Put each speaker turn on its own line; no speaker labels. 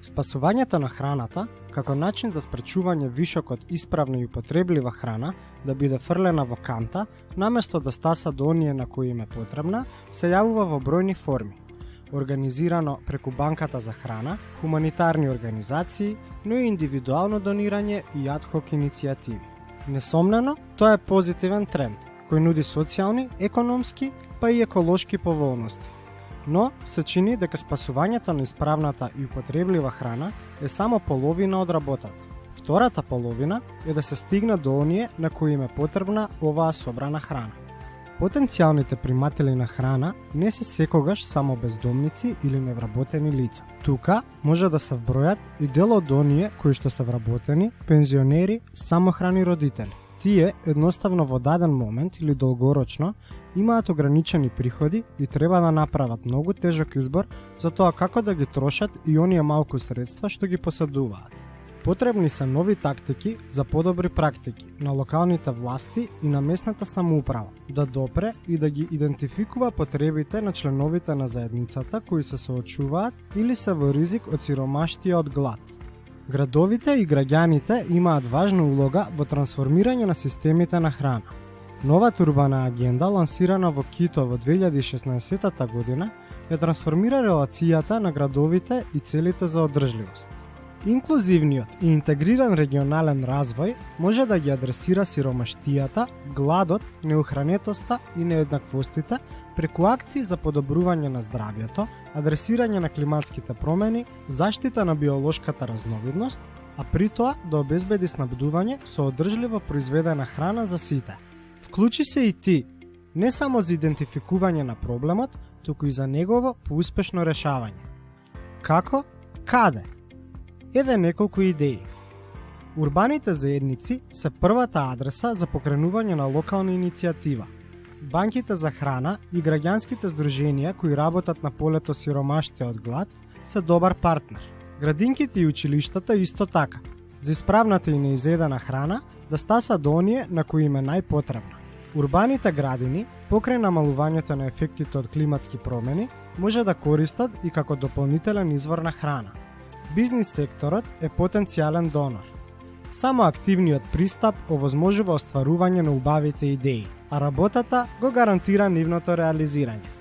Спасувањето на храната, како начин за спречување вишокот исправна и употреблива храна да биде фрлена во канта, наместо да стаса до оние на кои им е потребна, се јавува во бројни форми. Организирано преку банката за храна, хуманитарни организации, но и индивидуално донирање и ad-hoc иницијативи. Несомнено, тоа е позитивен тренд, кој нуди социјални, економски, па и еколошки поволности. Но се чини дека спасувањето на исправната и употреблива храна е само половина од работата. Втората половина е да се стигне до оние на кои им е потребна оваа собрана храна. Потенцијалните приматели на храна не се секогаш само бездомници или невработени лица. Тука може да се вбројат и дел од оние кои што се вработени, пензионери, самохрани родители. Тие едноставно во даден момент или долгорочно имаат ограничени приходи и треба да направат многу тежок избор за тоа како да ги трошат и оние малку средства што ги поседуваат. Потребни се нови тактики за подобри практики на локалните власти и на местната самоуправа, да допре и да ги идентификува потребите на членовите на заедницата кои се соочуваат или се во ризик од сиромаштија од глад. Градовите и граѓаните имаат важна улога во трансформирање на системите на храна. Новата урбана агенда, лансирана во Кито во 2016 година, ја трансформира релацијата на градовите и целите за одржливост. Инклузивниот и интегриран регионален развој може да ги адресира сиромаштијата, гладот, неухранетоста и нееднаквостите преку акции за подобрување на здравјето, адресирање на климатските промени, заштита на биолошката разновидност, а при тоа да обезбеди снабдување со одржливо произведена храна за сите. Вклучи се и ти, не само за идентификување на проблемот, туку и за негово поуспешно решавање. Како? Каде? Еве неколку идеи. Урбаните заедници се првата адреса за покренување на локална иницијатива. Банките за храна и граѓанските здруженија кои работат на полето сиромаштија од глад се добар партнер. Градинките и училиштата исто така. За исправната и неизедена храна да стаса до оние на кои им е најпотребна. Урбаните градини, покрај намалувањето на ефектите од климатски промени, може да користат и како дополнителен извор на храна. Бизнис секторот е потенцијален донор. Само активниот пристап овозможува остварување на убавите идеи, а работата го гарантира нивното реализирање.